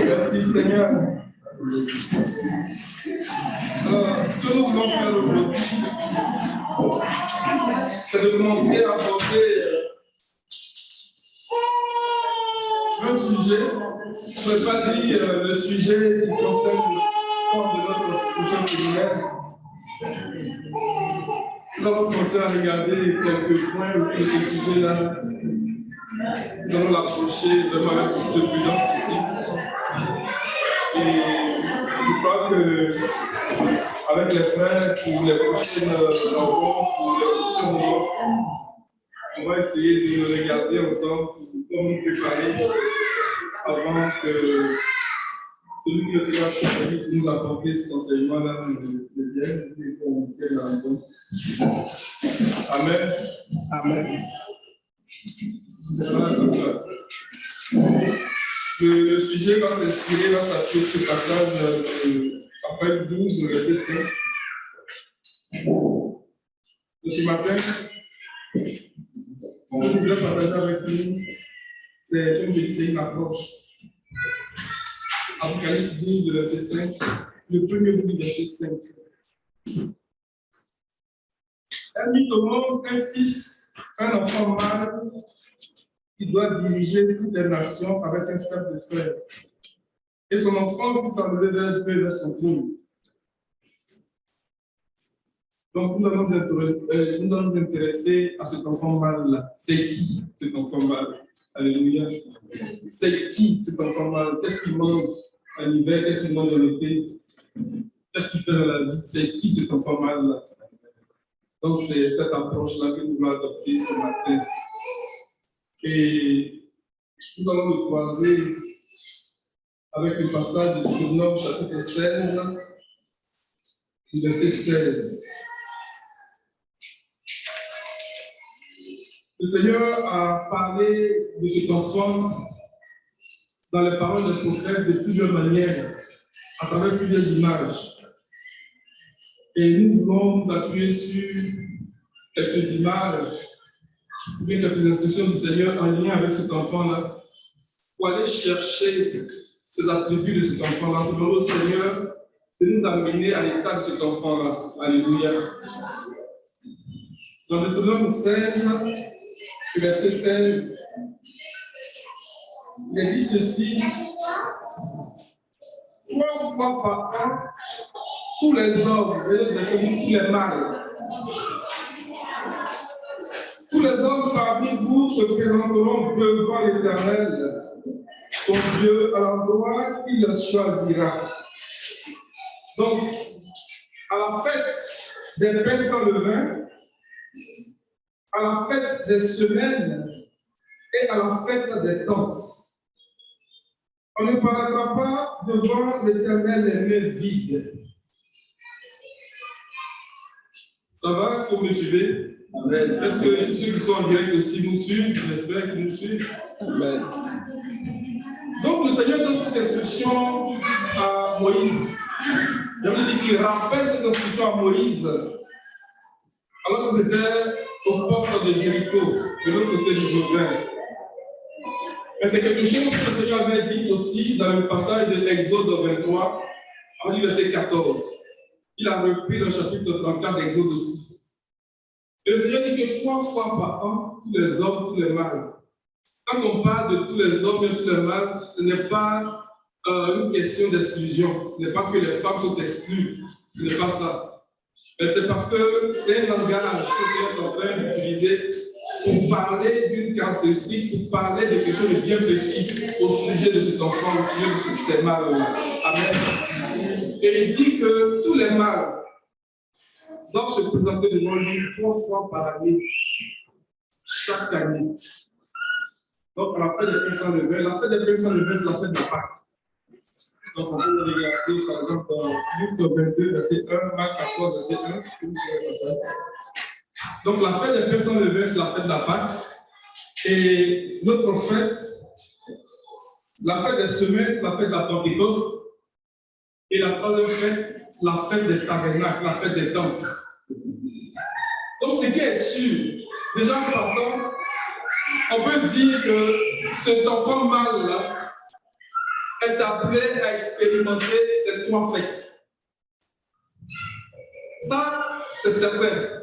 Merci Seigneur. Ce que nous voulons faire aujourd'hui, c'est de commencer à aborder un sujet. Je ne peux pas dire le sujet qui concerne le corps de notre prochain séminaire. Nous allons commencer à regarder quelques points ou quelques sujets là. Nous allons l'approcher vraiment avec beaucoup de prudence ici. Et je crois que avec les frères, pour les prochaines rencontres, pour les prochains moments, on va essayer de le regarder ensemble pour nous préparer avant que celui qui le Seigneur choisit pour nous apporter cet enseignement-là nous vienne et qu'on tienne la rencontre. Amen. Amen. Le sujet va s'inspirer, va s'appuyer sur ce passage après 12, verset 5. De ce matin, ce que je voulais partager avec nous, c'est, comme je dis, c'est une approche. Apocalypse 12, verset 5, le premier bout du verset 5. Elle mit au monde un fils, un enfant mâle, qui doit diriger toutes les nations avec un sceptre de fer. Et son enfant fut enlevé vers son trône. Donc, nous allons nous intéresser à cet enfant mâle-là. C'est qui cet enfant mâle? Alléluia. C'est qui cet enfant mâle? Qu'est-ce qu'il mange en hiver? Qu'est-ce qu'il mange en été? Qu'est-ce qu'il fait dans la vie? C'est qui cet enfant mâle-là? Donc, c'est cette approche-là que nous allons adopter ce matin. Et nous allons le croiser avec le passage de Deutéronome chapitre 16, verset 16. Le Seigneur a parlé de cet enfant dans les paroles des prophètes de plusieurs manières, à travers plusieurs images. Et nous voulons nous appuyer sur quelques images, ou bien quelques instructions du Seigneur en lien avec cet enfant-là, pour aller chercher ces attributs de cet enfant-là, pour demander au Seigneur de nous amener à l'état de cet enfant-là. Alléluia. Dans Deutéronome 16, verset 16, il est dit ceci: 3 fois par an, tous les hommes, tous les mâles, tous les hommes parmi vous se présenteront devant l'Éternel, ton Dieu, à l'endroit qu'il choisira. Donc, à la fête des pains sans levain, à la fête des semaines et à la fête des tentes, on ne paraîtra pas devant l'Éternel les mains vides. Ça va, est-ce que vous me suivez? Amen. Est-ce que tous ceux qui sont en direct aussi nous suivent? J'espère qu'ils nous suivent. Amen. Donc le Seigneur donne cette instruction à Moïse. J'aimerais dire qu'il rappelle cette instruction à Moïse alors qu'ils étaient aux portes de Jéricho, de l'autre côté du Jourdain. Mais c'est quelque chose que le Seigneur avait dit aussi dans le passage de l'Exode 23, au verset 14. Il a repris le chapitre 34 d'Exode aussi. Et le Seigneur dit que 3 fois par an, tous les hommes, tous les mâles. Quand on parle de tous les hommes et tous les mâles, ce n'est pas une question d'exclusion. Ce n'est pas que les femmes sont exclues. Ce n'est pas ça. Mais c'est parce que c'est un langage que vous êtes en train d'utiliser pour parler d'une caractéristique, pour parler de quelque chose de bien précis au sujet de cet enfant, au sujet de ces mâles-là. Amen. Et il dit que tous les mâles doivent se présenter devant lui 3 fois par année, chaque année. Donc, à la fête des pains sans levain, la fête des pains sans levain, c'est la fête de la Pâque. Donc, on peut regarder, par exemple, dans Luc 22, verset 1, Marc 14, verset 1. Donc, la fête des pains sans levain, c'est la fête de la Pâque. Et notre fête, la fête des semaines, c'est la fête de la Pentecôte. Et la troisième fête, c'est la fête des tabernacles, la fête des tentes. Donc, ce qui est sûr, déjà en partant, on peut dire que cet enfant mâle-là est appelé à expérimenter ces 3 fêtes. Ça, c'est certain.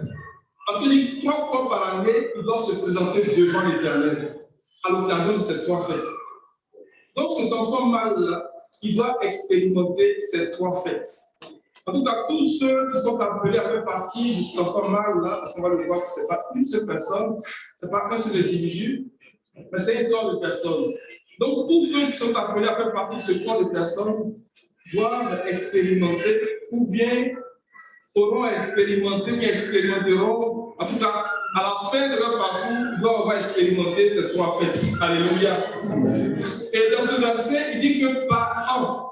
Parce qu'il dit 3 fois par année, il doit se présenter devant l'Éternel à l'occasion de ces 3 fêtes. Donc, cet enfant mâle-là, il doit expérimenter ces 3 fêtes. En tout cas, tous ceux qui sont appelés à faire partie de cet enfant mâle-là, parce qu'on va le voir que ce n'est pas une seule personne, ce n'est pas un seul individu, mais c'est un corps de personnes. Donc, tous ceux qui sont appelés à faire partie de ce corps de personnes doivent expérimenter, ou bien auront expérimenté, ou expérimenteront, en tout cas, à la fin de leur parcours, ils doivent avoir expérimenté ces 3 fêtes. Alléluia. Et dans ce verset, il dit que par an.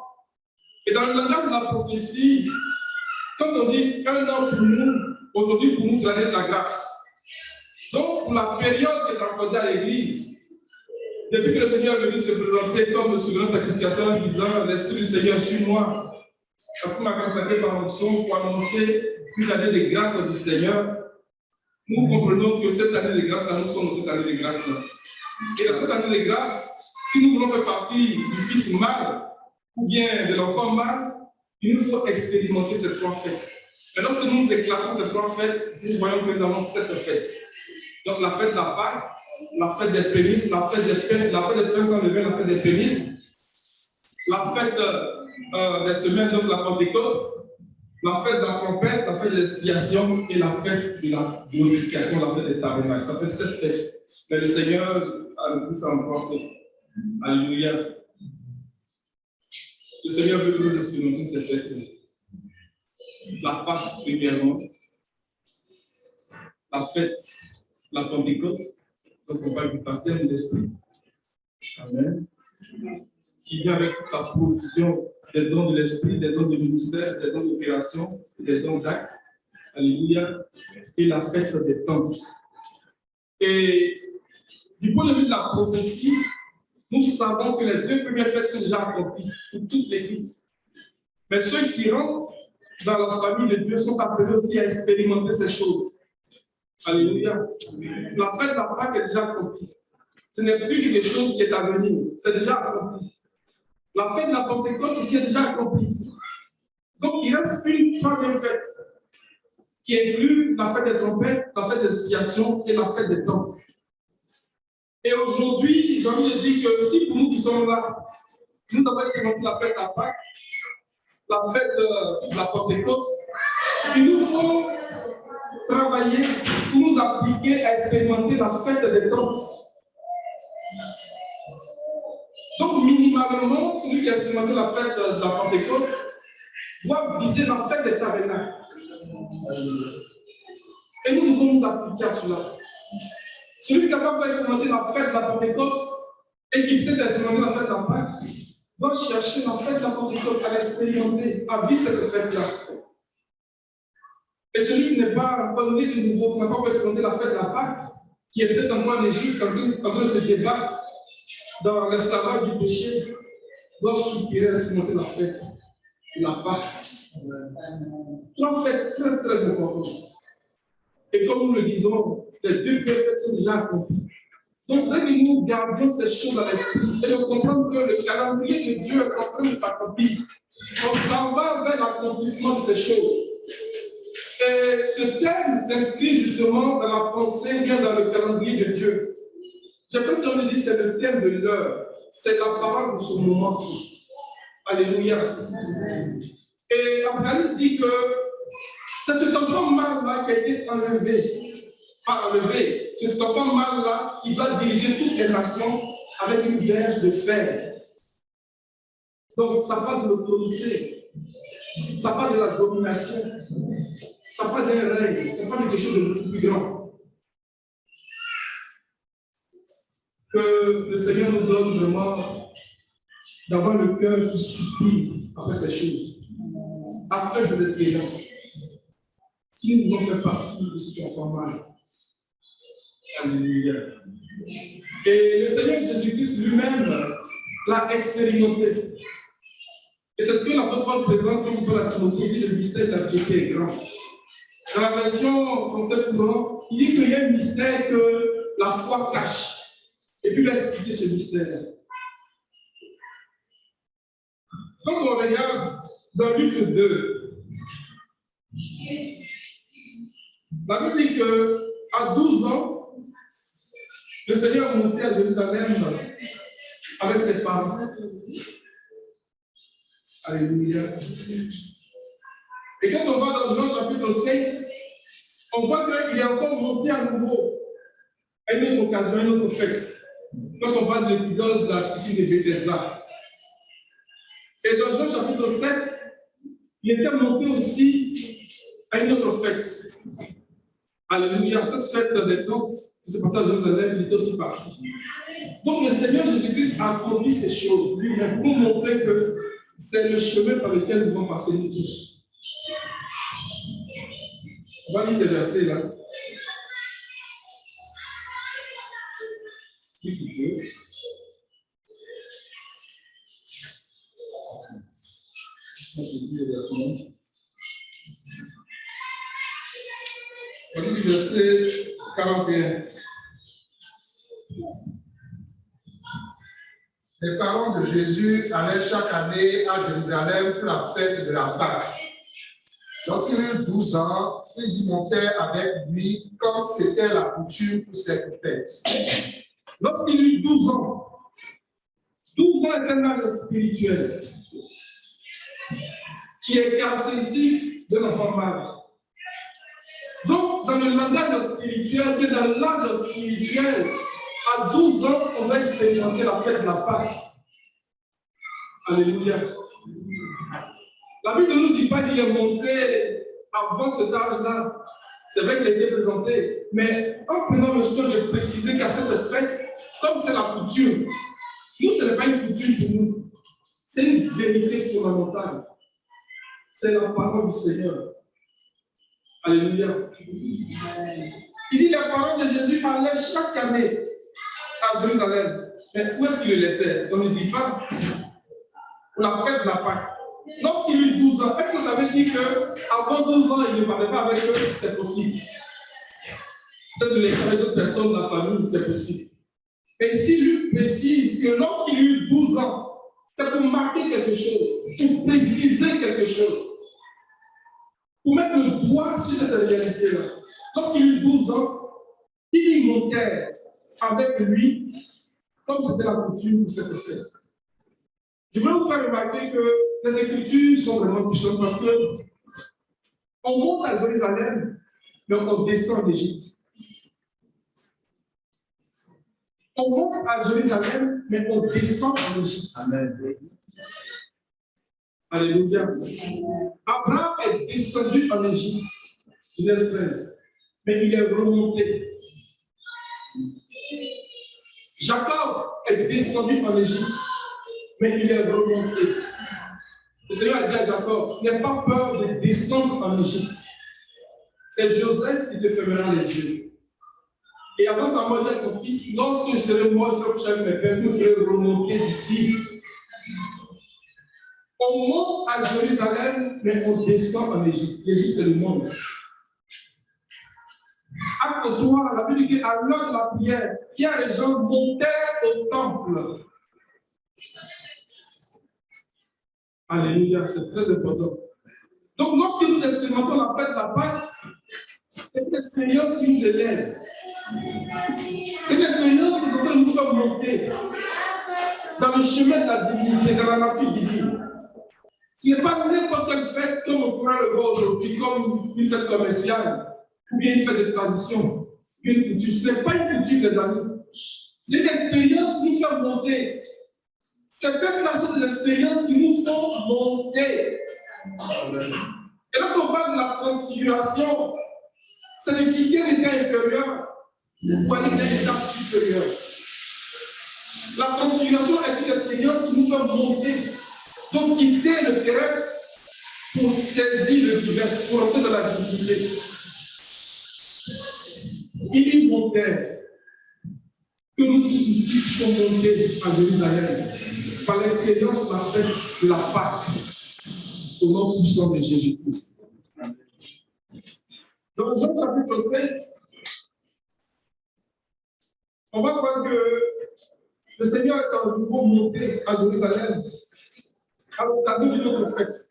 Et dans le langage de la prophétie, quand on dit 1 an pour nous, aujourd'hui pour nous, c'est l'année de la grâce. Donc, pour la période qui est accordée à l'Église, depuis que le Seigneur est venu se présenter comme le souverain sacrificateur en disant « L'Esprit du Seigneur sur moi », parce qu'il m'a consacré par l'onction pour annoncer une année de grâce du Seigneur, nous comprenons que cette année de grâce, nous sommes cette année de grâce-là. Et dans cette année de grâce, si nous voulons faire partie du fils mâle ou bien de l'enfant mâle, il nous faut expérimenter ces 3 fêtes. Et lorsque nous éclatons ces 3 fêtes, nous voyons que nous avons 7 fêtes. Donc la fête de la Pâque, la fête des prémices, la fête des pains sans levain, la fête des prémices, la fête des semaines, donc la Pentecôte, la fête de la trompette, la fête de l'expiation et la fête de la glorification, la fête des tabernacles. Ça fait 7 fêtes. Mais le Seigneur a le plus en 3 fêtes. Alléluia. Le Seigneur veut que nous expérimentions ces fêtes. La Pâque, premièrement. La fête, la Pentecôte. Donc on parle du baptême de l'Esprit. Amen. Qui vient avec toute la provision des dons de l'Esprit, des dons de ministère, des dons d'opération, des dons d'actes. Alléluia. Et la fête des tentes. Et du point de vue de la prophétie, nous savons que les 2 premières fêtes sont déjà accomplies pour toute l'Église. Mais ceux qui rentrent dans la famille de Dieu sont appelés aussi à expérimenter ces choses. Alléluia. La fête de la Pâque est déjà accomplie. Ce n'est plus quelque chose qui est à venir. C'est déjà accompli. La fête de la Pentecôte aussi est déjà accomplie. Donc, il reste une 3e fête qui inclut la fête des trompettes, la fête des expiations et la fête des tentes. Et aujourd'hui, j'ai envie de dire que si pour nous qui sommes là, nous avons expérimenté la fête de la Pâque, la fête de la Pentecôte, il nous faut travailler pour nous appliquer à expérimenter la fête des tentes. Donc, minimalement, celui qui a expérimenté la fête de la Pentecôte doit viser la fête des tabernacles. Et nous devons nous appliquer à cela. Celui qui n'a pas expérimenté la fête de la Pentecôte et qui peut-être expérimenté la fête de la Pâque doit chercher la fête de la Pentecôte à l'expérimenter, à vivre cette fête-là. Et celui qui n'est pas encore né de nouveau, qui n'a pas expérimenté la fête de la Pâque, qui est peut-être encore en Égypte, en train de se débattre dans l'esclavage du péché, doit soupirer à expérimenter la fête de la Pâque. 3 fêtes très très importantes. Et comme nous le disons, les 2 fêtes sont déjà accomplies. Donc, il faudrait que nous gardions ces choses à l'esprit et de comprendre que le calendrier de Dieu est en train de s'accomplir. On s'en va vers l'accomplissement de ces choses. Et ce thème s'inscrit justement dans la pensée, bien dans le calendrier de Dieu. Je pense qu'on me dit que c'est le thème de l'heure. C'est la parole de ce moment. Alléluia. Et l'Apocalypse dit que c'est cet enfant mâle-là qui a été enlevé. Pas enlevé. C'est cet enfant mâle-là qui va diriger toutes les nations avec une verge de fer. Donc, ça parle de l'autorité. Ça parle de la domination. Ça parle d'un règne. Ça parle de quelque chose de beaucoup plus grand. Que le Seigneur nous donne vraiment d'avoir le cœur qui supplie après ces choses, après ces expériences. Si nous voulons faire partie de ce enfant mâle. Alléluia. Et le Seigneur Jésus-Christ lui-même l'a expérimenté. Et c'est ce que l'apôtre Paul présente comme Paul à Timothée, dit le mystère de la piété est grand. Dans la version française courante, il dit qu'il y a un mystère que la foi cache. Et puis il va expliquer ce mystère. Quand on regarde dans Luc 2, la Bible dit qu'à 12 ans, le Seigneur est monté à Jérusalem avec ses parents. Alléluia. Et quand on va dans Jean chapitre 5, on voit qu'il est encore monté à nouveau à une autre occasion, à une autre fête. Quand on parle de l'épisode de la piscine de Bethesda. Et dans Jean chapitre 7, il était monté aussi à une autre fête. Alléluia. Cette fête des tentes qui s'est passée à Jérusalem, il était aussi parti. Donc le Seigneur Jésus-Christ a accompli ces choses lui-même pour montrer que c'est le chemin par lequel nous devons passer nous tous. On va lire ces versets-là. On lit le verset 41. Les parents de Jésus allaient chaque année à Jérusalem pour la fête de la Pâque. Lorsqu'il eut 12 ans, ils y montaient avec lui comme c'était la coutume pour cette fête. Lorsqu'il eut 12 ans, 12 ans est un âge spirituel qui est caractéristique de l'enfant mâle. Donc, dans le langage spirituel, mais dans l'âge spirituel, à 12 ans, on va expérimenter la fête de la Pâque. Alléluia. La Bible ne nous dit pas qu'il est monté avant cet âge-là. C'est vrai qu'il a été présenté, mais en prenant le soin de préciser qu'à cette fête, comme c'est la coutume, nous, ce n'est pas une coutume pour nous. C'est une vérité fondamentale. C'est la parole du Seigneur. Alléluia. Il dit les parents de Jésus allaient chaque année à Jérusalem. Mais où est-ce qu'il le laissait? On ne dit pas. Pour la fête de la Pâque. Lorsqu'il eut 12 ans, est-ce que ça veut dire qu'avant 12 ans, il ne parlait pas avec eux? C'est possible. Peut-être les avec d'autres personnes de la famille, c'est possible. Mais s'il lui précise que lorsqu'il eut 12 ans, c'est pour marquer quelque chose, pour préciser quelque chose, pour mettre le doigt sur cette réalité-là. Lorsqu'il eut 12 ans, il montait avec lui, comme c'était la coutume pour cette fête. Je voulais vous faire remarquer que les Écritures sont vraiment puissantes parce qu'on monte à Jérusalem, mais on descend en Égypte. On monte à Jérusalem, mais on descend en Égypte. Amen. Alléluia. Abraham est descendu en Égypte, Genèse 13, mais il est remonté. Jacob est descendu en Égypte, mais il est remonté. Le Seigneur a dit à Jacob, n'aie pas peur de descendre en Égypte. C'est Joseph qui te fermera les yeux. Et avant sa mort, il dit à son fils, lorsque je serai mort, je serai couché avec mes pères, vous ferez remonter d'ici. On monte à Jérusalem, mais on descend en Égypte. L'Égypte, c'est le monde. Acte 3, la Bible dit qu'à l'heure de la prière, Pierre et Jean montèrent au temple. Alléluia, c'est très important. Donc, lorsque nous expérimentons la fête de la Pâque, c'est une expérience qui nous élève. C'est une expérience qui nous fait monter dans le chemin de la divinité, dans la nature divine. Ce n'est pas n'importe quelle fête comme on pourrait le voir aujourd'hui, comme une fête commerciale, ou bien une fête de tradition, une coutume. Ce n'est pas une coutume, les amis. C'est une expérience qui nous fait monter. Ces fêtes-là sont des expériences qui nous font monter. Et lorsqu'on parle de la transfiguration, c'est de quitter l'état inférieur pour aller dans l'état supérieur. La transfiguration est une expérience qui nous fait monter. Donc, quitter le terrestre pour saisir le divin, pour entrer dans la divinité. Il y montait que nous tous ici sommes montés à Jérusalem par l'expérience de la fête de la Pâque au nom puissant de Jésus-Christ. Dans Jean chapitre 5, on va voir que Le Seigneur est en nouveau monté à Jérusalem à l'occasion d'une autre fête.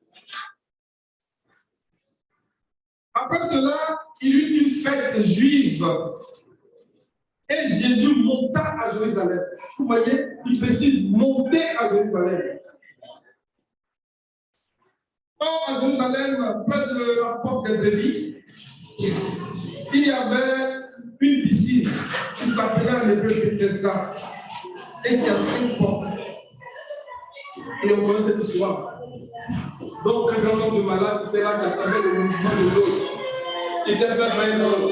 Après cela, il y eut une fête juive et Jésus monta à Jérusalem. Vous voyez, il précise monter à Jérusalem. Or, à Jérusalem, près de la porte des brebis, il y avait une piscine qui s'appelait en hébreu Bethesda et qui a 5 portes. Et on connaît cette histoire. Donc, un grand nombre de malades, c'est là qu'il attendait le mouvement de l'eau. Il était fait par un homme.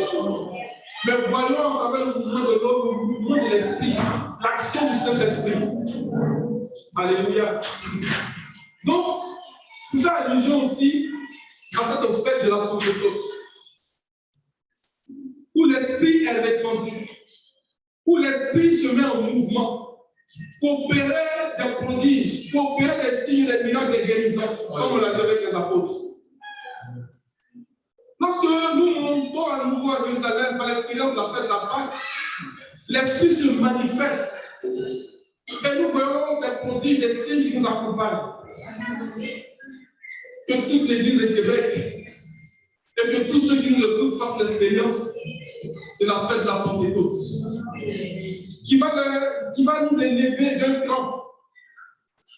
Mais voyons à travers le mouvement de l'eau, le mouvement de l'esprit, l'action du Saint-Esprit. Alléluia. Donc, nous faisons allusion aussi à cette fête de la Pentecôte, où l'esprit est répandu, où l'esprit se met en mouvement, pour opérer des prodiges, pour opérer des signes, des miracles, des guérisons, comme on l'a dit avec les apôtres. Lorsque nous montons à nouveau à Jérusalem par l'expérience de la fête de la Pâque, l'esprit se manifeste et nous voyons des prodiges, des signes qui nous accompagnent. Que toute l'Église de Québec et que tous ceux qui nous écoutent fassent l'expérience de la fête de la Pentecôte, qui va nous élever d'un cran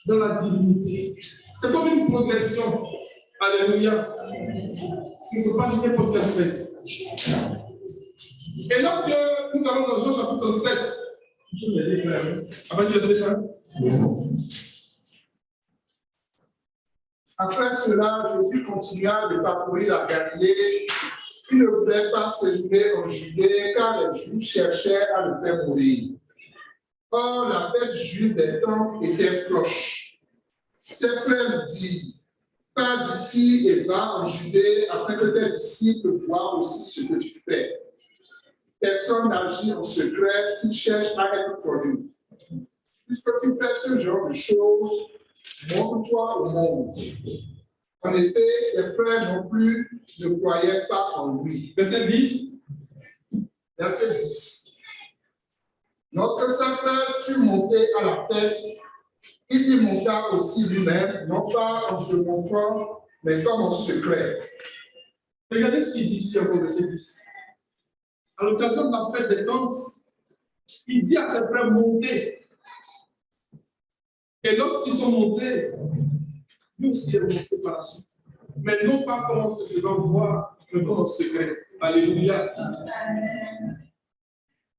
dans la divinité. C'est comme une progression. Alléluia. Ce ne sont pas n'importe quelle fête. Et lorsque nous allons dans Jean chapitre 7, après verset 1. Après cela, Jésus continua de parcourir la Galilée. Il ne voulait pas séjourner en Judée, car les Juifs cherchaient à le faire mourir. Or, la fête juive des temples était proche. Ses frères lui dirent, pars d'ici et va en Judée, afin que tes disciples voient aussi ce que tu fais. Personne n'agit en secret s'il cherche à être connu. Puisque tu fais ce genre de choses, montre-toi au monde. En effet, ses frères non plus ne croyaient pas en lui. Verset 10. Verset 10. Lorsque ses frères furent montés à la fête, il y monta aussi lui-même, non pas en se montrant, mais comme en secret. Regardez ce qu'il dit ici au verset 10. À l'occasion de la fête des tentes, il dit à ses frères monter. Et lorsqu'ils sont montés, nous aussi sommes montés par la suite. Mais non pas comme en se faisant voir, mais comme en secret. Alléluia.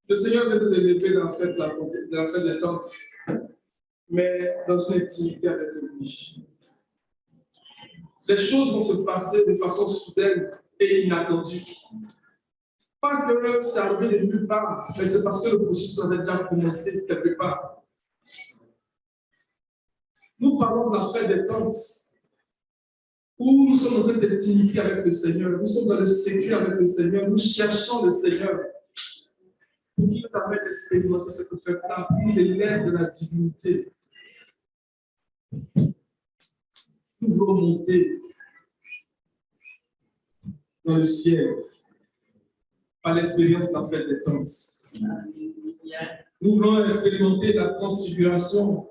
Le Seigneur veut nous élever dans la fête des tentes, mais dans une intimité avec lui. Les choses vont se passer de façon soudaine et inattendue. Pas que c'est arrivé de nulle part, mais c'est parce que le processus avait déjà commencé quelque part. Nous parlons de la fête des tentes, où nous sommes dans cette intimité avec le Seigneur, nous sommes dans le secret avec le Seigneur, nous cherchons le Seigneur pour qu'il nous amène à expérimenter cette fête-là, pour nous élève de la divinité. Nous voulons monter dans le ciel par l'expérience de la fête des tentes. Nous voulons expérimenter la transfiguration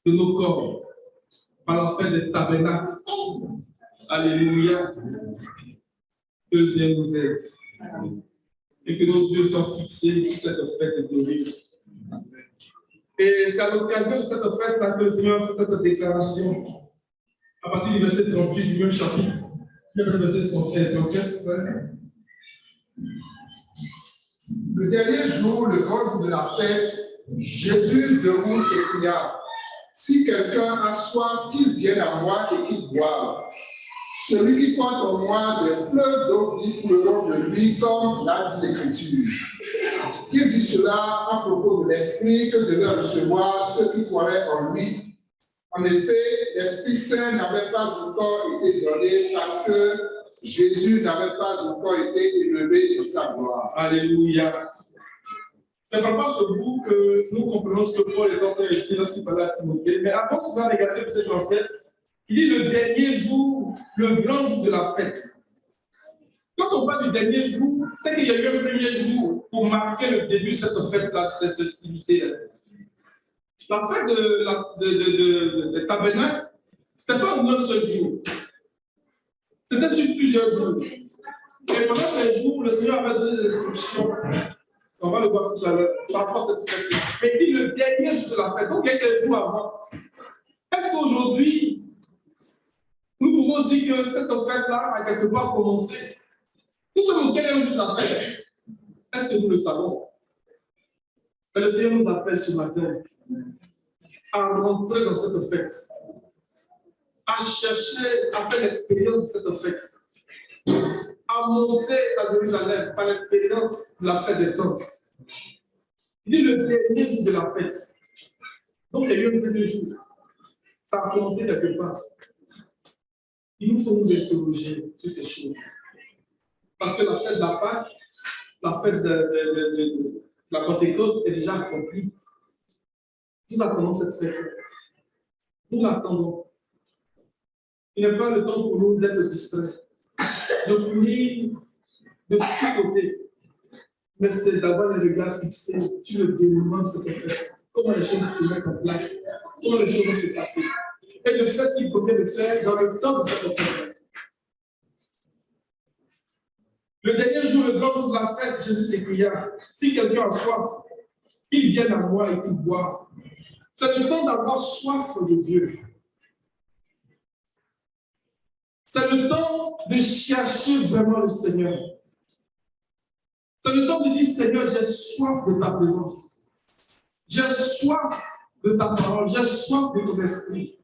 de nos corps par la fête des tabernacles. Alléluia. Que Dieu nous aide. Et que nos yeux soient fixés sur cette fête de glorieux. Et c'est à l'occasion de cette fête-là que le Seigneur fait cette déclaration. À partir du verset 38 du même chapitre, le verset 37. Le dernier jour, le grand jour de la fête, Jésus debout s'écria, si quelqu'un a soif, qu'il vienne à moi et qu'il boive. Celui qui porte en moi des fleuves d'eau qui couleront de lui, comme l'a dit l'Écriture. Il dit cela à propos de l'Esprit que devaient recevoir ceux qui croiraient en lui. En effet, l'Esprit Saint n'avait pas encore été donné parce que Jésus n'avait pas encore été élevé dans sa gloire. Alléluia. C'est pas ce bout que nous comprenons ce que Paul est en train de dire lorsqu'il parlait à Timothée. Mais avant cela, regardez le verset 37. Il dit le dernier jour, le grand jour de la fête. Quand on parle du dernier jour, c'est qu'il y a eu un premier jour pour marquer le début de cette fête-là, de cette festivité-là. La fête de tabernacle, ce n'était pas 9 seuls jours. C'était sur plusieurs jours. Et pendant ces jours, le Seigneur avait donné des instructions. On va le voir tout à l'heure par rapport à cette fête. Mais il dit le dernier jour de la fête, donc quelques jours avant. Est-ce qu'aujourd'hui, nous pouvons dire que cette fête-là a quelque part commencé? Nous sommes au dernier jour de la fête. Est-ce que nous le savons? Mais le Seigneur nous appelle ce matin à rentrer dans cette fête, à chercher, à faire l'expérience de cette fête, à monter à Jérusalem par l'expérience de la fête des tentes. Il dit le dernier jour de la fête. Donc, il y a eu un premier jour. Ça a commencé quelque part. Il nous faut nous interroger sur ces choses. Parce que la fête de la Pâque, la fête de la Pentecôte est déjà accomplie. Nous attendons cette fête. Nous l'attendons. Il n'est pas le temps pour nous d'être distraits, de courir de tous côtés. Mais c'est d'avoir les regards fixés sur le déroulement de cette fête. Comment les choses se mettent en place, comment les choses vont se passer. Et de faire ce qu'il convient de faire dans le temps de cette fête. Le dernier jour, le grand jour de la fête, Jésus s'écria, si quelqu'un a soif, qu'il vienne à moi et qu'il boive. C'est le temps d'avoir soif de Dieu. C'est le temps de chercher vraiment le Seigneur. C'est le temps de dire, Seigneur, j'ai soif de ta présence. J'ai soif de ta parole. J'ai soif de ton esprit.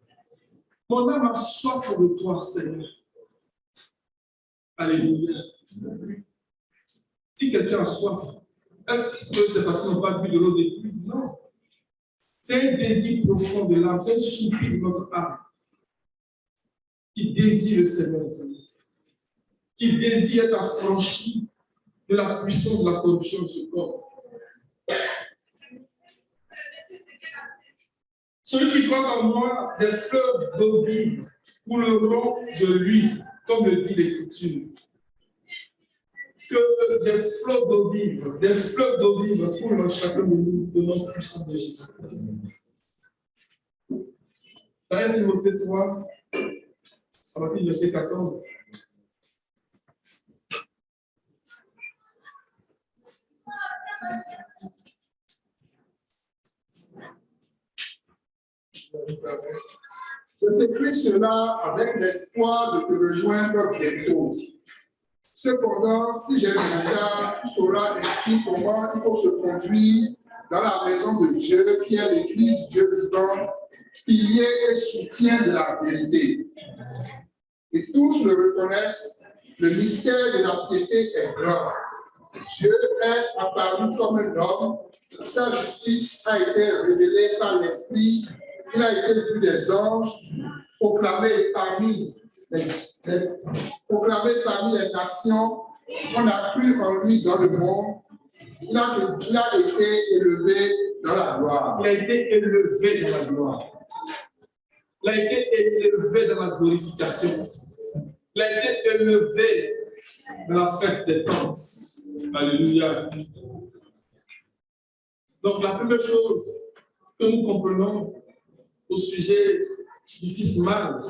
Mon âme a soif de toi, Seigneur. Alléluia. Si quelqu'un a soif, est-ce que c'est parce qu'ils n'ont pas bu de l'eau des pluies? Non. C'est un désir profond de l'âme, c'est un soupir de notre âme qui désire le Seigneur, qui désire être affranchi de la puissance de la corruption de ce corps. Celui qui croit en moi, des fleuves d'eau vive couleront de lui, comme le dit l'Écriture. Que des fleuves d'eau vive coulent dans chacun de nous de notre puissance de Jésus-Christ. Dans 1 Timothée 3, ça va dire verset 14. Je t'écris cela avec l'espoir de te rejoindre bientôt. Cependant, si j'ai le regard, tu sauras ainsi comment il faut se conduire dans la maison de Dieu, qui est l'Église Dieu vivant, pilier et soutien de la vérité. Et tous le reconnaissent, le mystère de la piété est grand. Dieu est apparu comme un homme, sa justice a été révélée par l'Esprit, il a été vu des anges, proclamé parmi les nations, on a cru en lui dans le monde, il a été élevé dans la gloire. Il a été élevé dans la gloire. Il a été élevé dans la glorification. Il a été élevé dans la fête des tentes. Alléluia. Donc, la première chose que nous comprenons au sujet du fils mâle,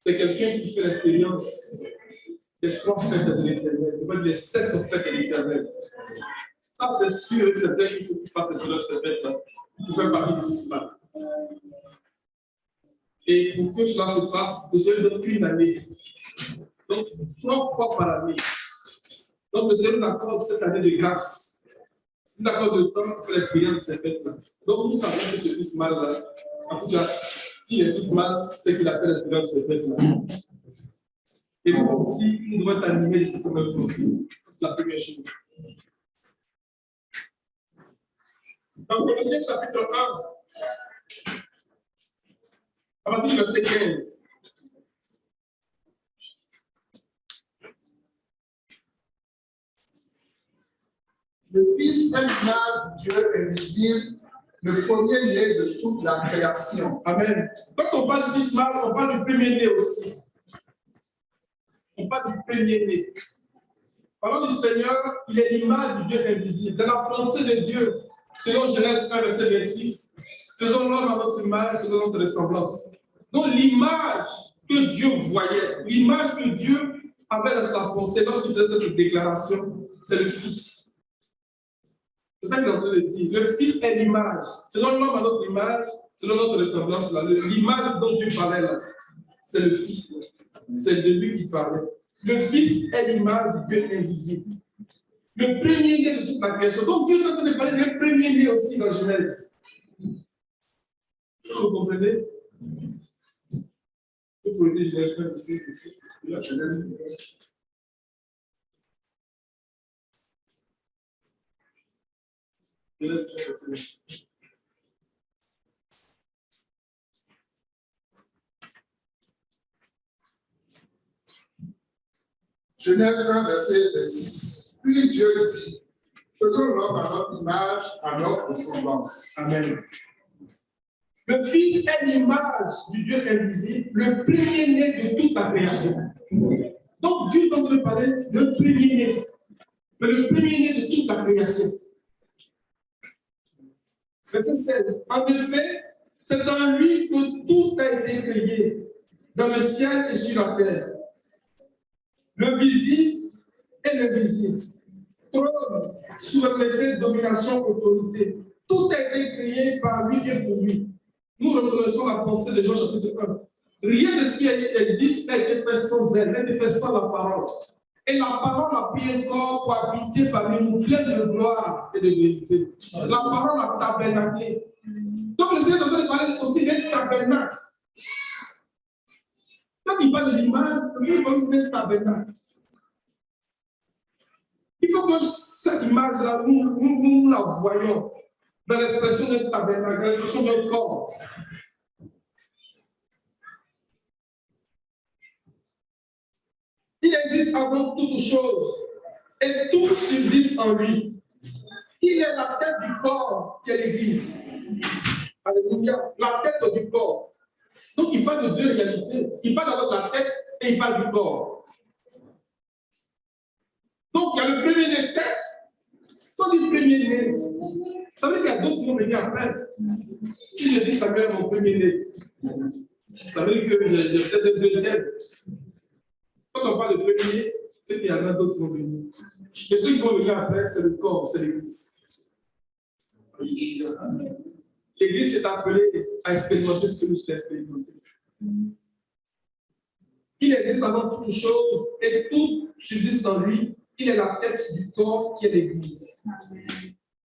c'est quelqu'un qui fait l'expérience des 3 fêtes de l'Éternel, des 7 fêtes de l'Éternel. Ça, c'est sûr et certain qu'il faut qu'il fasse ces fêtes-là, pour faire partie du fils mâle. Et pour que cela se fasse, le Seigneur donne une année. Donc, 3 fois par année. Donc, le Seigneur nous accorde cette année de grâce. Il nous accorde le temps pour faire l'expérience de ces fêtes-là. Donc, nous savons que ce fils mâle-là, en tout cas, s'il est fils mâle, c'est qu'il a fait l'expérience de ces fêtes-là. Et nous aussi, nous devons être animés de cette première chose. C'est la première chose. Dans Colossiens chapitre 1, à partir du verset 15. Le Fils est l'image de Dieu invisible, le premier-né de toute la création. Amen. Quand on parle du fils mâle, on parle du premier-né aussi. On parle du premier-né. Parlant du Seigneur, il est l'image du Dieu invisible. C'est la pensée de Dieu. Selon Genèse 1, verset 26, Faisons l'homme à notre image, selon notre ressemblance. Donc l'image que Dieu voyait, l'image que Dieu avait dans sa pensée lorsqu'il faisait cette déclaration, c'est le Fils. C'est ça qu'il est en train de dire. Le Fils est l'image. Faisons l'homme à notre image, selon notre ressemblance. L'image dont Dieu parlait là, c'est le Fils. C'est de lui qui parlait. Le Fils est l'image du Dieu invisible. Le premier-né de toute la création. Donc Dieu est en train de parler du premier-né aussi dans Genèse. Vous comprenez? Vous pouvez dire Genèse 1, ici, la Genèse. Genèse 1, verset 26. Puis Dieu dit, faisons l'homme à notre image, à notre ressemblance. Amen. Le Fils est l'image du Dieu invisible, le premier-né de toute la création. Donc Dieu est en train de parler le premier-né, mais le premier-né de toute la création. Verset 16. En effet, c'est dans lui que tout a été créé, dans le ciel et sur la terre. Le visible et l'invisible. Trône, souveraineté, domination, autorité. Tout a été créé par lui et pour lui. Nous reconnaissons la pensée de Jean chapitre 1. Rien de ce qui existe n'a été fait sans elle, n'a été fait sans la parole. Et la parole a pris un corps pour habiter parmi nous, plein de gloire et de vérité. La parole a tabernaqué. Donc le Seigneur de parler aussi d'un tabernacle. Quand il parle de l'image, il parle d'un tabernacle. Il faut que cette image-là, nous la voyons dans l'expression d'un tabernacle, dans l'expression d'un corps. Il existe avant toute chose et tout subsiste en lui. Il est la tête du corps qui est l'Église. Alléluia, la tête du corps. Donc il parle de deux réalités. Il parle d'abord de la tête et il parle du corps. Donc il y a le premier-né tête. Quand il dit premier-né, ça veut dire qu'il y a d'autres noms venus après. Si je dis Samuel mon premier-né, ça veut dire que j'ai peut-être un deuxième. Quand on parle de premier, c'est qu'il y en a d'autres qui vont venir. Et ceux qui vont venir après, c'est le corps, c'est l'Église. L'Église est appelée à expérimenter ce que nous sommes expérimentés. Il existe avant toute chose et tout subsiste en lui. Il est la tête du corps qui est l'Église.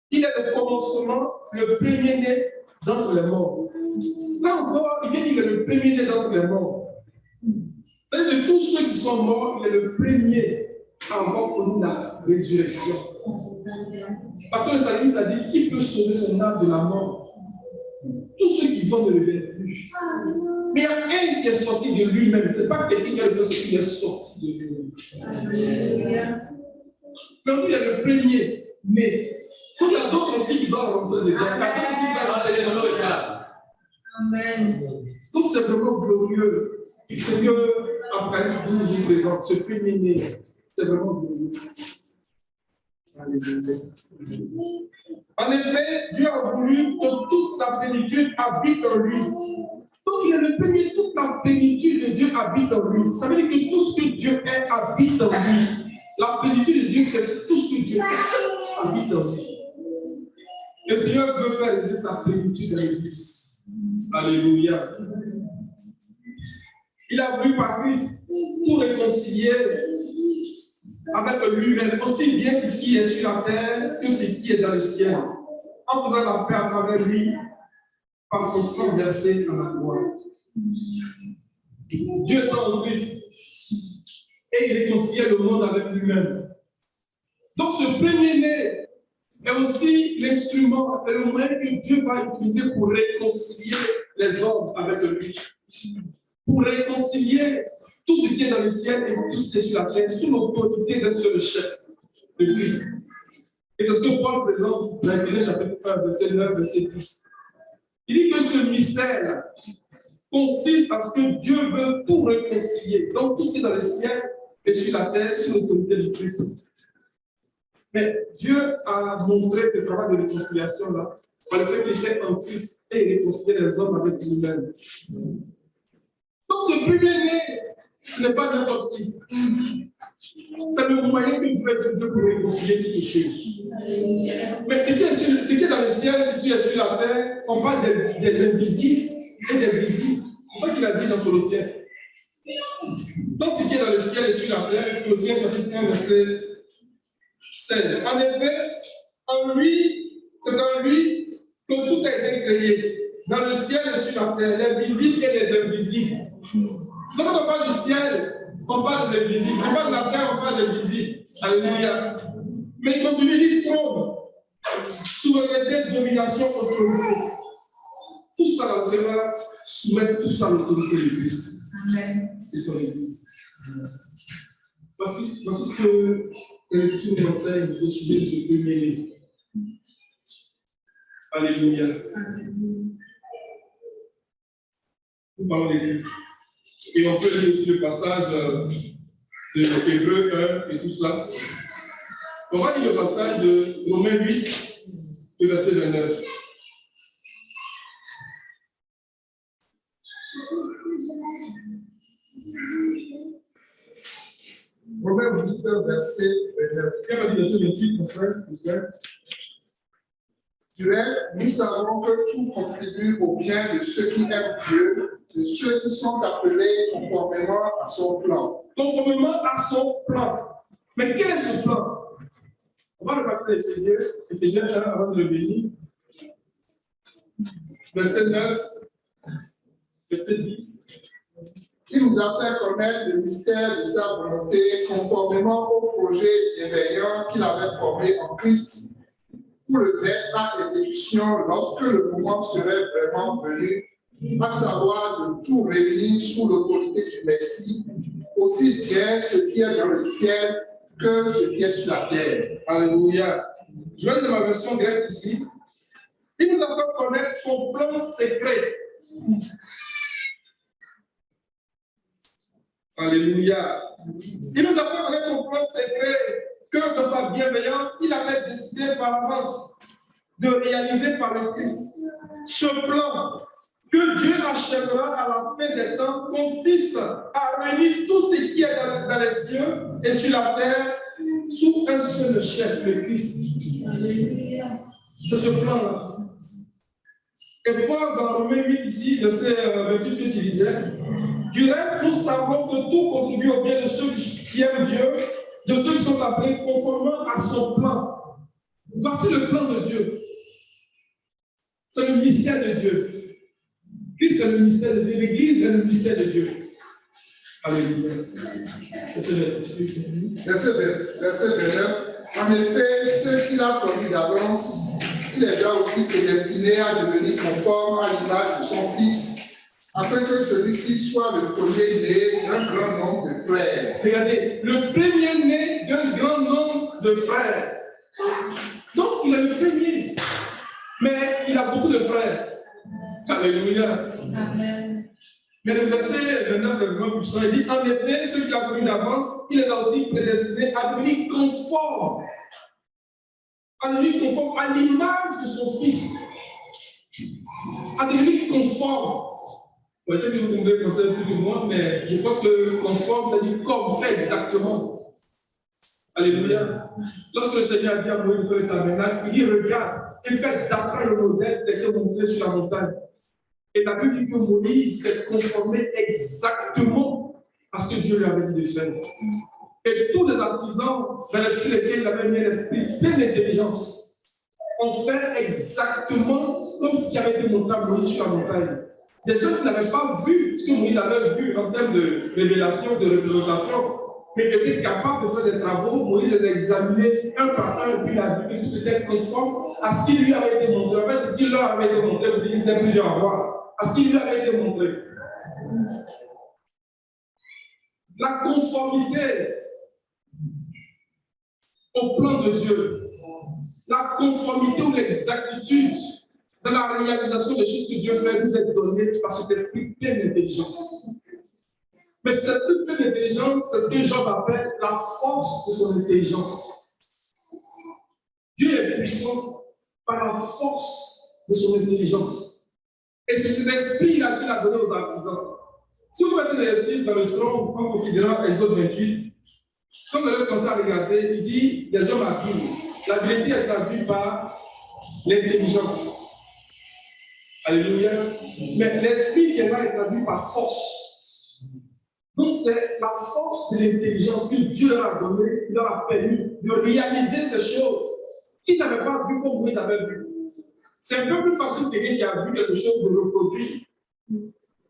Il est le commencement, le premier-né d'entre les morts. Là encore, il vient dire qu'il est le premier-né d'entre les morts. C'est-à-dire de tous ceux qui sont morts, il est le premier avant pour la résurrection. Parce que le salut a dit qui peut sauver son âme de la mort? Tous ceux qui vont ne reviennent plus. Mais il y a un qui est sorti de lui-même. Ce n'est pas quelqu'un qui a fait ce qui est sorti de lui-même. Donc il est le premier né. Donc il y a d'autres aussi qui doivent rentrer dedans. Amen. Donc c'est vraiment glorieux. Il faut que Apocalypse 12 nous présente ce premier né. C'est vraiment glorieux. En effet, Dieu a voulu que toute sa plénitude habite en lui. Donc il est le premier, toute la plénitude de Dieu habite en lui. Ça veut dire que tout ce que Dieu est habite en lui. La plénitude de Dieu, c'est tout ce que Dieu est habite en lui. Le Seigneur veut faire réaliser sa plénitude dans l'Église. Alléluia. Il a voulu par Christ tout réconcilier avec lui-même, aussi bien ce qui est sur la terre que ce qui est dans le ciel, en faisant la paix à travers lui par son sang versé dans la gloire. Dieu est en Christ et il réconciliait le monde avec lui-même. Donc ce premier-né est aussi l'instrument, le moyen que Dieu va utiliser pour réconcilier les hommes avec lui. Pour réconcilier tout ce qui est dans le ciel et tout ce qui est sur la terre, sous l'autorité d'un seul chef, de Christ. Et c'est ce que Paul présente dans Éphésiens chapitre 1, verset 9, verset 10. Il dit que ce mystère consiste à ce que Dieu veut tout réconcilier. Donc tout ce qui est dans le ciel et sur la terre, sous l'autorité de Christ. Mais Dieu a montré ce travail de réconciliation-là par le fait qu'il était en Christ. et réconcilier les hommes avec lui-même. Donc ce premier-né, ce n'est pas n'importe qui. C'est le moyen que vous faites Dieu pour réconcilier quelque chose. Mais ce qui est dans le ciel, ce qui est sur la terre, on parle des invisibles et des visibles. C'est ça qu'il a dit dans Colossiens. Donc ce qui est dans le ciel et sur la terre, Colossiens chapitre 1, verset 16. En effet, c'est en lui que tout a été créé, dans le ciel et sur la terre, les visibles et les invisibles. Donc quand on parle du ciel, on parle des visibles. On parle de la terre, on parle des visibles. Alléluia. Mais il continue de dire trône, souveraineté, domination, autorité. Tout ça, on va soumettre tout ça à l'autorité de Christ. Amen. C'est son Église. Voici ce que l'Écriture nous enseigne au sujet de ce premier-né. Alléluia. Nous parlons d'Église. Et on peut lire aussi le passage de Hébreux 1 et tout ça. On va lire le passage de Romains 8, le verset 29. Romains 8, verset 29. Quel va dire verset 28, mon frère? Du reste, nous savons que tout contribue au bien de ceux qui aiment Dieu, de ceux qui sont appelés conformément à son plan. Conformément à son plan. Mais quel est ce plan? On va repartir Éphésiens 1 avant de le bénir. Verset 9, verset 10. Qui nous a fait connaître le mystère de sa volonté conformément au projet bienveillant qu'il avait formé en Christ pour le mettre à exécution lorsque le moment serait vraiment venu, à savoir de tout réunir sous l'autorité du Messie, aussi bien ce qui est dans le ciel que ce qui est sur la terre. Alléluia. Je vais lire ma version grecque ici. Il nous a fait connaître son plan secret. Alléluia. Il nous a fait connaître son plan secret que dans sa bienveillance, il avait décidé par avance de réaliser par le Christ. Ce plan que Dieu achèvera à la fin des temps consiste à réunir tout ce qui est dans les cieux et sur la terre sous un seul chef, le Christ. C'est ce plan-là. Et Paul, dans Romains 8, ici, verset 28, qui disait: du reste, nous savons que tout contribue au bien de ceux qui aiment Dieu, de ceux qui sont appelés conformément à son plan. Voici le plan de Dieu. C'est le mystère de Dieu. Christ est le mystère de Dieu. L'Église est le mystère de Dieu. Alléluia. Verset 29. En effet, ceux qu'il a connus d'avance, il les a aussi prédestinés à devenir conformes à l'image de son Fils, afin que celui-ci soit le premier-né d'un grand nombre de frères. Regardez, le premier-né d'un grand nombre de frères. Donc, il est le premier, mais il a beaucoup de frères. Alléluia. Amen. Mais le verset 29 est vraiment puissant. Il dit: en effet, ceux qui l'ont connu d'avance, il les a aussi prédestinés à devenir conformes. À devenir conformes à l'image de son Fils. À devenir conformes. Je sais que vous comprenez français plus que moi, mais je pense que conforme, ça dit comme, fait exactement. Alléluia. Lorsque le Seigneur a dit à Moïse de faire le tabernacle, il dit: regarde et faites d'après le modèle qui a été montré sur la montagne. Et la Bible dit que Moïse s'est conformé exactement à ce que Dieu lui avait dit de faire. Et tous les artisans, dans l'esprit desquels il avait mis l'esprit plein d'intelligence, ont fait exactement comme ce qui avait été montré à Moïse sur la montagne. Des gens qui n'avaient pas vu ce que Moïse avait vu en termes de révélation, de représentation, mais qui étaient capables de faire des travaux. Moïse les a examinés un par un, et puis il a vu que tout était conforme à ce qui lui avait été montré. En fait, ce qui leur avait été montré, vous dites plusieurs fois, à ce qui lui avait été montré. La conformité au plan de Dieu, la conformité ou l'exactitude dans la réalisation des choses que Dieu fait nous est donnée par cet esprit plein d'intelligence. Mais cet esprit plein d'intelligence, c'est ce que Job appelle la force de son intelligence. Dieu est puissant par la force de son intelligence. Et c'est cet esprit-là qu'il a donné aux artisans. Si vous faites un exercice dans le Strong en considérant Exode 28, quand vous allez commencer à regarder, il dit les hommes habiles. L'habileté est traduite par l'intelligence. Alléluia. Mais l'esprit qui est là est traduit par force. Donc c'est la force de l'intelligence que Dieu leur a donnée, qui leur a permis de réaliser ces choses qu'ils n'avaient pas vues comme vous les avez vues. C'est un peu plus facile que quelqu'un qui a vu quelque chose de reproduire.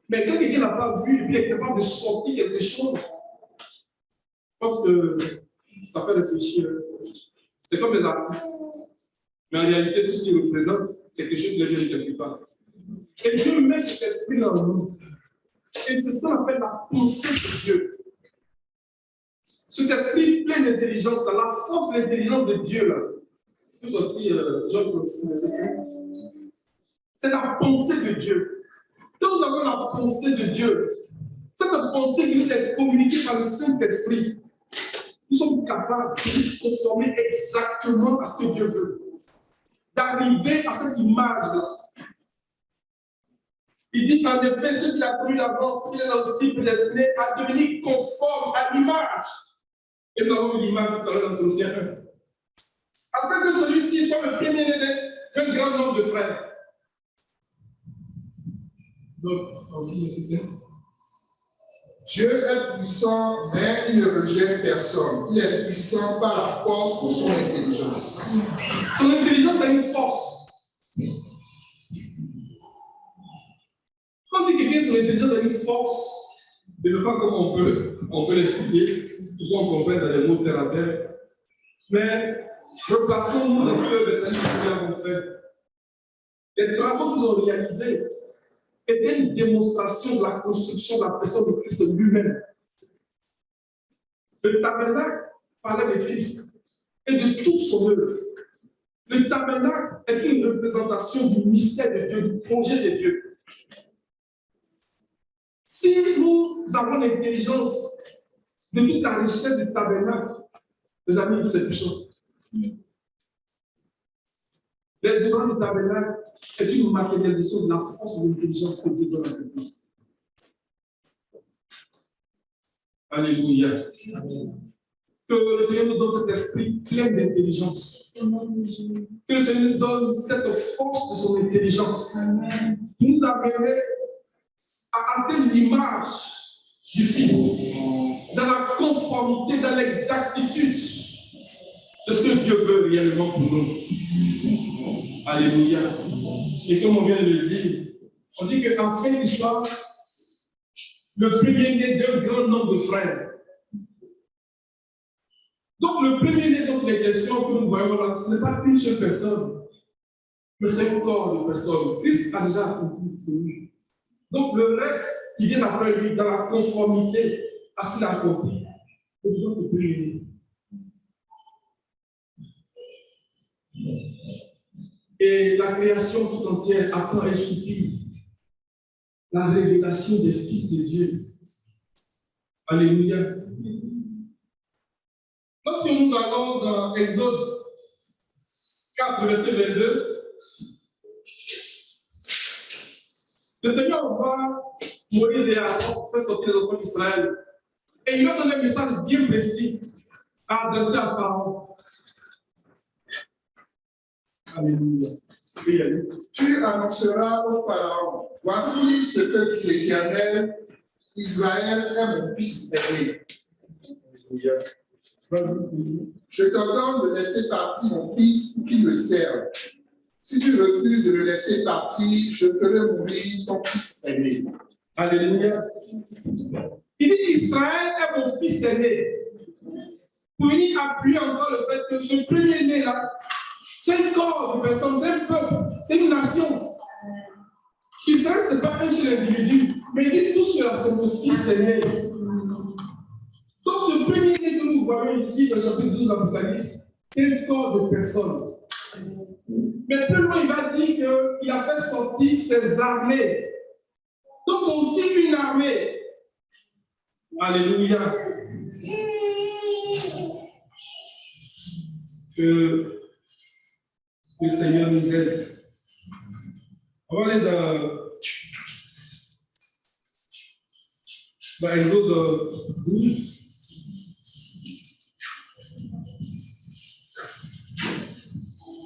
Mais quand quelqu'un n'a pas vu et puis est capable de sortir quelque chose, je pense que ça fait réfléchir. C'est comme les artistes. Mais en réalité, tout ce qu'ils représentent, c'est quelque chose qui vient de quelque part. Et Dieu met cet esprit dans nous. Et c'est ce qu'on appelle la pensée de Dieu. Cet esprit plein d'intelligence, la force de l'intelligence de Dieu, là. Tout aussi, Jean, c'est la pensée de Dieu. Quand nous avons la pensée de Dieu, cette pensée qui nous est communiquée par le Saint-Esprit, nous sommes capables de nous conformer exactement à ce que Dieu veut. D'arriver à cette image-là. Il dit qu'en effet, ce qu'il a connu d'avance, il est aussi prédestiné à devenir conforme à l'image. Et nous avons l'image tout à l'heure dans Colossiens 1. Afin que celui-ci soit le premier-né d'un grand nombre de frères. Donc, aussi nécessaire. Dieu est puissant, mais il ne rejette personne. Il est puissant par la force de son intelligence. Son intelligence a une force. Quand on dit que son intelligence a une force, je ne sais pas comment on peut l'expliquer, si on comprend dans les mots terre à terre. Mais replaçons-nous dans ce que les amis que nous avons fait. Les travaux que nous avons réalisés était une démonstration de la construction de la personne de Christ lui-même. Le tabernacle parlait de Christ et de toute son œuvre. Le tabernacle est une représentation du mystère de Dieu, du projet de Dieu. Si nous avons l'intelligence de toute la richesse du tabernacle, les amis, c'est puissant. Les œuvres du tabernacle est une matérialisation de la force de l'intelligence que Dieu donne à Dieu. Alléluia. Que le Seigneur nous donne cet esprit plein d'intelligence. Que le Seigneur nous donne cette force de son intelligence. Qui nous amènerait à atteindre l'image du Fils dans la conformité, dans l'exactitude de ce que Dieu veut réellement pour nous. Alléluia. Et comme on vient de le dire, on dit qu'en fin d'histoire, le premier-né d'un grand nombre de frères. Donc, le premier-né dont il est question que nous voyons là, ce n'est pas une seule personne, mais c'est un corps de personnes. Christ a déjà accompli ce lui. Donc, le reste qui vient après lui, dans la conformité à ce qu'il a accompli, c'est besoin de premier-né. Et la création tout entière attend et supplie la révélation des fils de Dieu. Alléluia. Lorsque nous allons dans Exode 4, verset 22, le Seigneur voit Moïse et Aaron faire sortir les enfants d'Israël. Et il leur donne un message bien précis à adresser à Pharaon. Alléluia. Tu annonceras au Pharaon, voici ce que dit l'Éternel, Israël est mon fils aîné. Je t'ordonne de laisser partir mon fils pour qu'il le serve. Si tu refuses de le laisser partir, je ferai mourir ton fils aîné. Alléluia. Il dit Israël est mon fils aîné. Pour venir appuyer encore le fait que ce premier-né là, c'est un corps de personnes, c'est un peuple, c'est une nation. Israël, ce n'est pas un seul individu, mais il dit tout cela, c'est mon fils aîné. Donc ce premier-né que nous voyons ici dans le chapitre 12 d'Apocalypse, c'est un corps de personnes. Mais plus loin, il va dire qu'il a fait sortir ses armées. Donc c'est aussi une armée. Alléluia. Que le Seigneur nous aide On va aller dans Exode 12.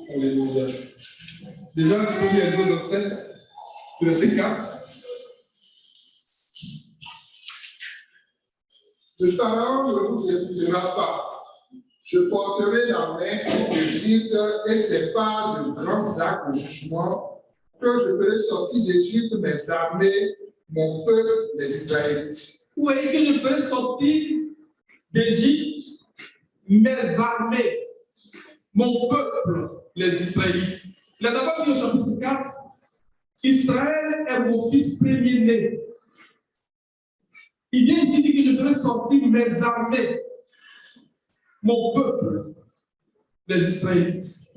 Alléluia. Déjà, tu peux lire Exode 7, verset 4. Le Pharaon ne vous écoutera pas. Je porterai la main sur l'Égypte et ses pas de grands actes de jugement, que je ferai sortir d'Égypte mes armées, mon peuple, les Israélites. Oui, que je ferai sortir d'Égypte mes armées, mon peuple, les Israélites. Il a d'abord dit au chapitre 4, Israël est mon fils premier-né. Il vient ici dire que je ferai sortir mes armées, mon peuple, les Israélites.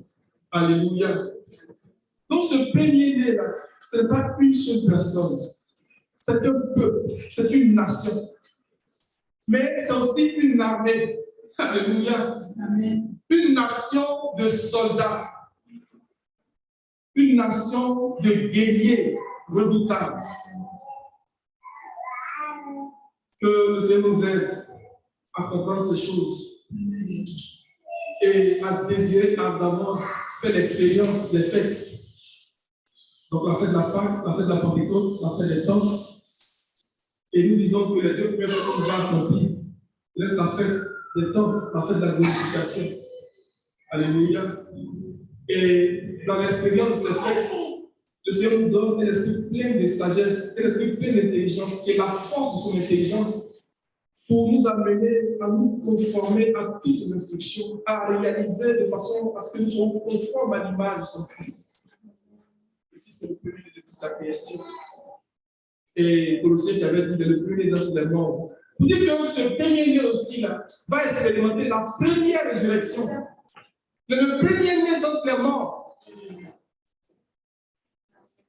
Alléluia. Donc ce premier-né-là, ce n'est pas une seule personne. C'est un peuple, c'est une nation. Mais c'est aussi une armée. Alléluia. Amen. Une nation de soldats. Une nation de guerriers redoutables. Que le Seigneur nous aide à comprendre ces choses et à désirer ardemment faire l'expérience des fêtes. Donc la fête de la Pâque, la fête de la Pentecôte, la fête des temps. Et nous disons que les deux premières fêtes qu'on va accomplir, laisse la fête des temps, la fête de la glorification. Alléluia. Et dans l'expérience de ces fêtes, le Seigneur nous donne un esprit plein de sagesse, un esprit plein d'intelligence, qui est la force de son intelligence pour nous amener à nous conformer à toutes ces instructions, à réaliser de façon à ce que nous soyons conformes à l'image de son Fils. Le Fils est le premier de toute la création. Et Colossiens qui avait dit le premier dans tous les morts. Vous dites que ce premier-né aussi là, va expérimenter la première résurrection. Le premier-né dans les morts.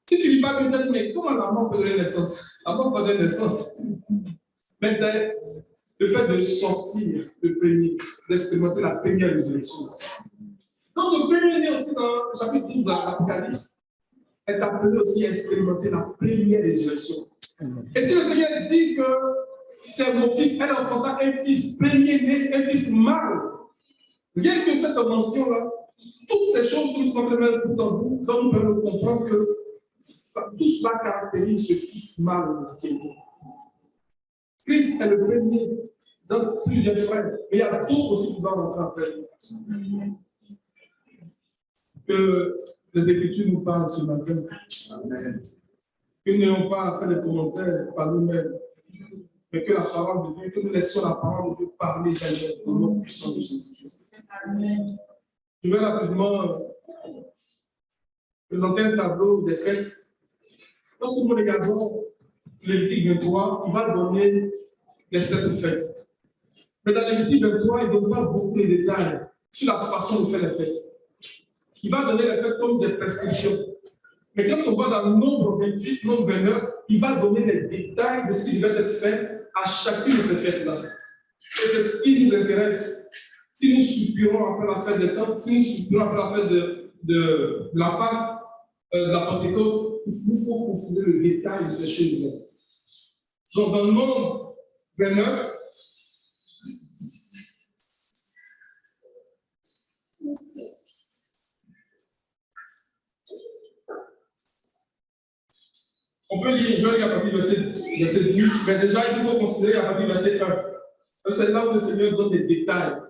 Si tu ne lis pas le temps, mais comment la mort peut donner naissance? La mort peut donner naissance. Mais c'est le fait de sortir le premier, d'expérimenter la première résurrection. Donc ce premier-né aussi dans le chapitre 12 de l'Apocalypse est appelé aussi à expérimenter la première résurrection. Et si le Seigneur dit que c'est mon fils, elle enfanta un fils premier-né, un fils mâle, rien que cette mention-là, toutes ces choses que nous sommes en train de mettre bout en bout, donc nous pouvons comprendre que tout cela caractérise ce fils mâle. Christ est le premier dans plusieurs frères, mais il y a d'autres aussi qui doivent rentrer après. Que les Écritures nous parlent ce matin. Amen. Que nous n'ayons pas à faire des commentaires par nous-mêmes, mais que la parole de Dieu, que nous laissions la parole de Dieu parler au nom puissant de Jésus-Christ. Amen. Je vais rapidement présenter un tableau des fêtes. Lorsque nous regardons Lévitique 23, il va donner les 7 fêtes. Mais dans Lévitique 23, il ne donne pas beaucoup de détails sur la façon de faire les fêtes. Il va donner les fêtes comme des prescriptions. Mais quand on va dans le nombre 28, nombre 29, il va donner les détails de ce qui devait être fait à chacune de ces fêtes-là. Et c'est ce qui nous intéresse. Si nous soupirons après la fête des temps, si nous soupirons après la fête de la Pâque, de la Pentecôte, il faut considérer le détail de ces choses-là. Donc dans le nombre 29, on peut lire, je vais lire à partir du verset 10, mais déjà il faut considérer à partir du verset 1. C'est là où le Seigneur donne des détails.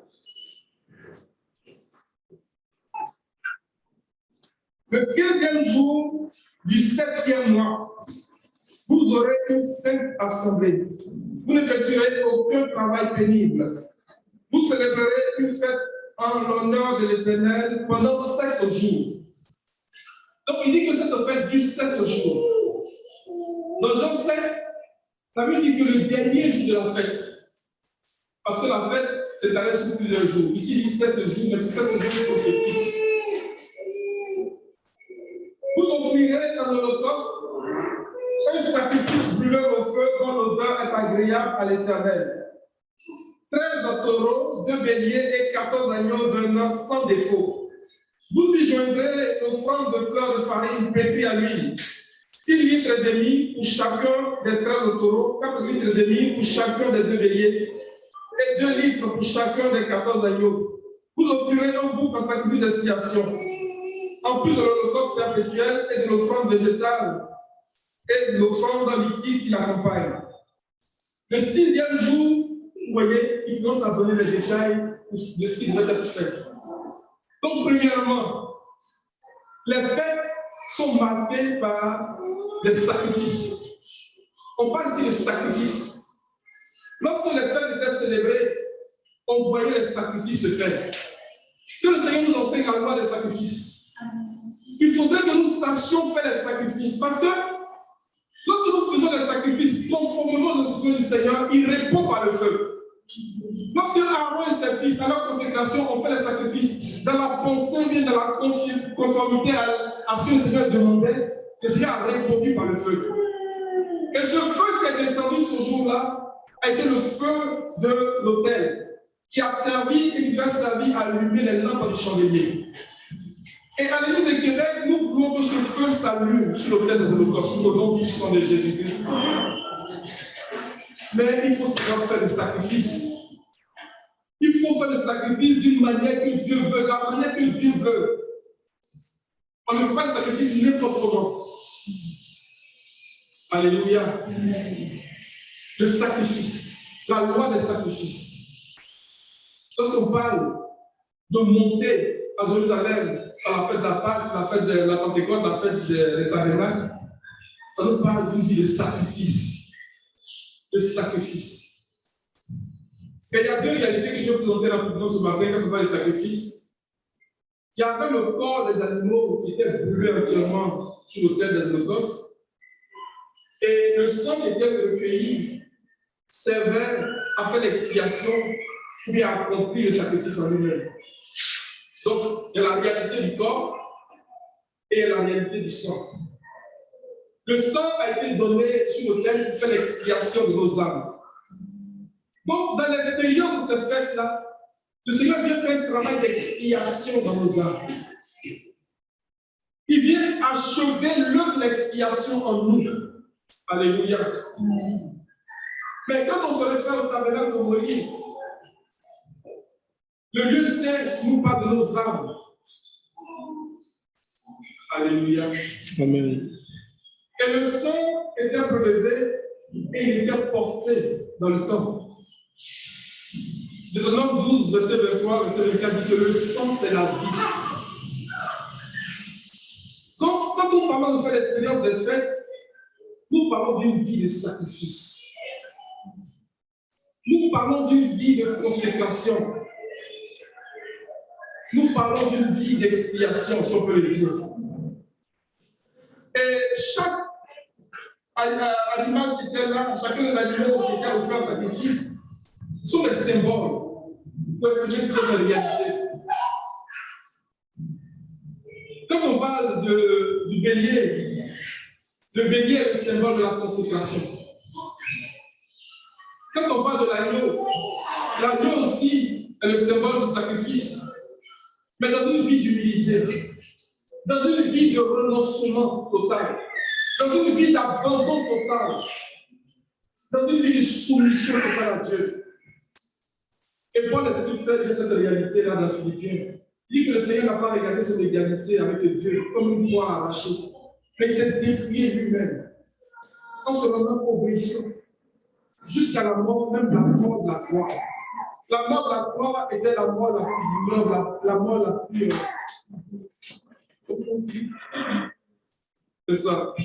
Le 15e jour du 7e mois, vous aurez une sainte assemblée. Vous n'effectuerez aucun travail pénible. Vous célébrerez une fête en l'honneur de l'Éternel pendant 7 jours. Donc il dit que cette fête dure 7 jours. Dans Jean 7, la Bible dit que le dernier jour de la fête, parce que la fête s'étalait sur plusieurs jours. Ici, il dit 7 jours, mais c'est 7 jours prophétiques. Vous offrirez dans l'holocauste un sacrifice brûlant au feu dont l'odeur est agréable à l'Éternel. 13 taureaux, 2 béliers et 14 agneaux d'un an sans défaut. Vous y joindrez l'offrande de fleurs de farine pétrie à l'huile, 6 litres et demi pour chacun des 13 taureaux, 4 litres et demi pour chacun des 2 béliers, et 2 litres pour chacun des 14 agneaux. Vous offrirez un bouc en sacrifice d'expiation, en plus de l'holocauste perpétuel et de l'offrande végétale et de l'offrande liquide qui l'accompagne. Le 6e jour, vous voyez, il commence à donner les détails de ce qui devait être fait. Donc, premièrement, les fêtes sont marquées par les sacrifices. On parle ici de sacrifices. Lorsque les fêtes étaient célébrées, on voyait les sacrifices se faire. Que le Seigneur nous enseigne la loi des sacrifices. Il faudrait que nous sachions faire les sacrifices, parce que lorsque nous faisons les sacrifices conformément aux discours du Seigneur, il répond par le feu. Lorsque Aaron et ses fils, à leur consécration, ont fait les sacrifices dans la pensée, bien dans la conformité à ce que le Seigneur demandait, le Seigneur a répondu par le feu. Et ce feu qui est descendu ce jour-là a été le feu de l'autel, qui a servi et qui va servir à allumer les lampes du chandelier. Et à l'église de Québec, nous voulons que ce feu s'allume sur l'autel des holocaustes, au nom puissant de Jésus-Christ. Mais il faut savoir faire le sacrifice. Il faut faire le sacrifice d'une manière que Dieu veut, la manière que Dieu veut. On ne fait pas le sacrifice n'importe comment. Alléluia. Le sacrifice, la loi des sacrifices. Lorsqu'on parle de monter à Jérusalem à la fête de la Pâque, la fête de la Pentecôte, la fête des tabernacles, ça nous parle d'une vie de sacrifice. De sacrifice. Et il y a deux réalités que je vais vous présenter rapidement ce matin quand on parle de sacrifice. Il y avait le corps des animaux qui était brûlé entièrement sur l'autel des holocaustes. Et le sang qui était recueilli servait à faire l'expiation puis à accomplir le sacrifice en lui-même. Donc, il y a la réalité du corps et la réalité du sang. Le sang a été donné sur l'autel pour faire l'expiation de nos âmes. Donc, dans l'expérience de cette fête-là, le Seigneur vient faire un travail d'expiation dans nos âmes. Il vient achever l'œuvre de l'expiation en nous. Alléluia. Mais quand on se réfère au tabernacle de Moïse, le lieu saint nous parle de nos âmes. Alléluia. Amen. Et le sang était prélevé et il était porté dans le temple. Deutéronome 12, verset 23, verset 24 dit que le sang, c'est la vie. Donc, quand nous parlons de faire l'expérience des fêtes, nous parlons d'une vie de sacrifice. Nous parlons d'une vie de consécration. Nous parlons d'une vie d'expiation, si on peut le dire. Et chaque animal qui était là, chacun des animaux qui était offert en sacrifice, sont des symboles pour exprimer cette réalité. Quand on parle du bélier, le bélier est le symbole de la consécration. Quand on parle de l'agneau aussi est le symbole du sacrifice. Mais dans une vie d'humilité, dans une vie de renoncement total, dans une vie d'abandon total, dans une vie de soumission totale à Dieu. Et Paul explique très bien cette réalité-là dans Philippiens. Il dit que le Seigneur n'a pas regardé son égalité avec Dieu comme une poire arrachée, mais il s'est dépouillé lui-même en se rendant obéissant jusqu'à la mort, même la mort de la croix. La mort de la croix était la mort la plus ignoble, la mort la plus. C'est ça.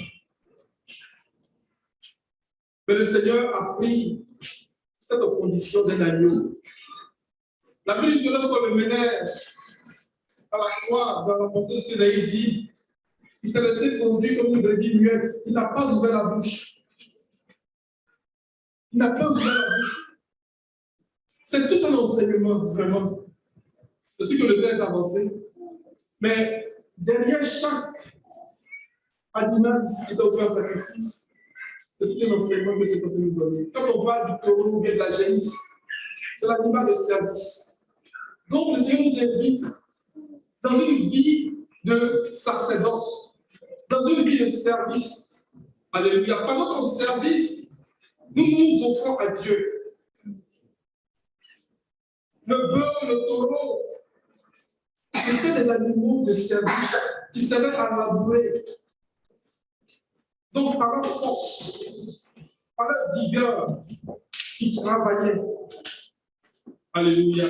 Mais le Seigneur a pris cette condition d'un agneau. La Bible dit que lorsqu'on le menait à la croix, dans la pensée de ce qu'il a dit, il s'est laissé conduire comme une brebis muette. Il n'a pas ouvert la bouche. Il n'a pas ouvert la bouche. C'est tout un enseignement, vraiment, de ce que le Père a avancé. Mais derrière chaque animal qui était offert en sacrifice, c'est tout un enseignement que c'est pour nous donner. Quand on parle du taureau ou bien de la génisse, c'est l'animal de service. Donc le Seigneur nous invite dans une vie de sacerdoce, dans une vie de service, Alléluia. Par notre service, nous nous offrons à Dieu. Le bœuf, le taureau, c'était des animaux de service qui servaient à labourer. Donc, par leur force, par leur vigueur, ils travaillaient. Alléluia.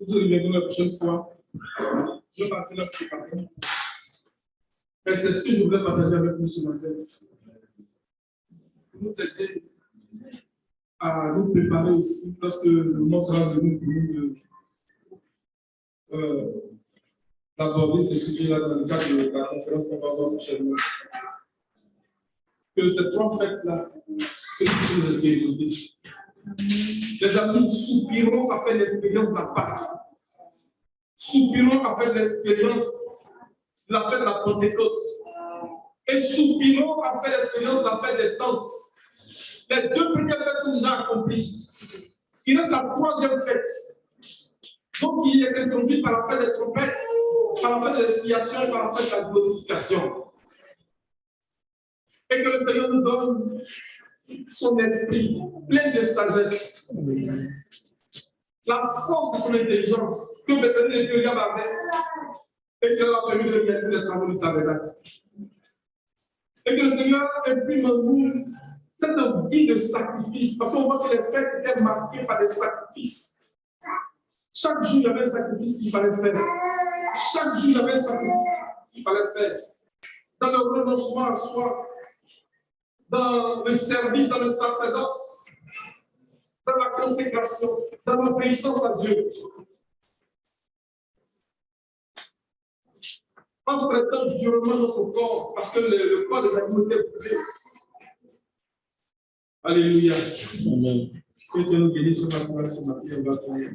Vous reviendrez la prochaine fois. Je vais partir la préparer. Mais c'est ce que je voulais partager avec vous ce matin. Nous aider à nous préparer aussi lorsque le moment sera venu pour nous d'aborder ces sujets-là dans le cadre de la conférence qu'on va avoir prochainement. Que ces trois fêtes-là, que nous nous expérimentons. Les amis, soupirons à faire l'expérience de la Pâque. Soupirons à faire l'expérience de la fête de la Pentecôte. Et soupirons à faire l'expérience de la fête des tentes. Les deux premières fêtes sont déjà accomplies. Il reste la troisième fête. Donc, il est introduit par la fête des trompettes, par la fête de l'expiation et par la fête de la glorification. Et que le Seigneur nous donne son esprit plein de sagesse, la force de son intelligence, que le Seigneur avait, et que la permis de réaliser les travaux du tabernacle. Et que le Seigneur imprime en nous cette vie de sacrifice, parce qu'on voit que les fêtes étaient marquées par des sacrifices. Chaque jour, il y avait un sacrifice qu'il fallait faire. Chaque jour, il y avait un sacrifice qu'il fallait faire. Dans le renoncement à soi, dans le service, dans le sacerdoce, dans la consécration, dans l'obéissance à Dieu. En traitant durement notre corps, parce que le corps des animaux était brûlé. Alléluia. Amen. Que Dieu nous bénisse ce matin, on va prier.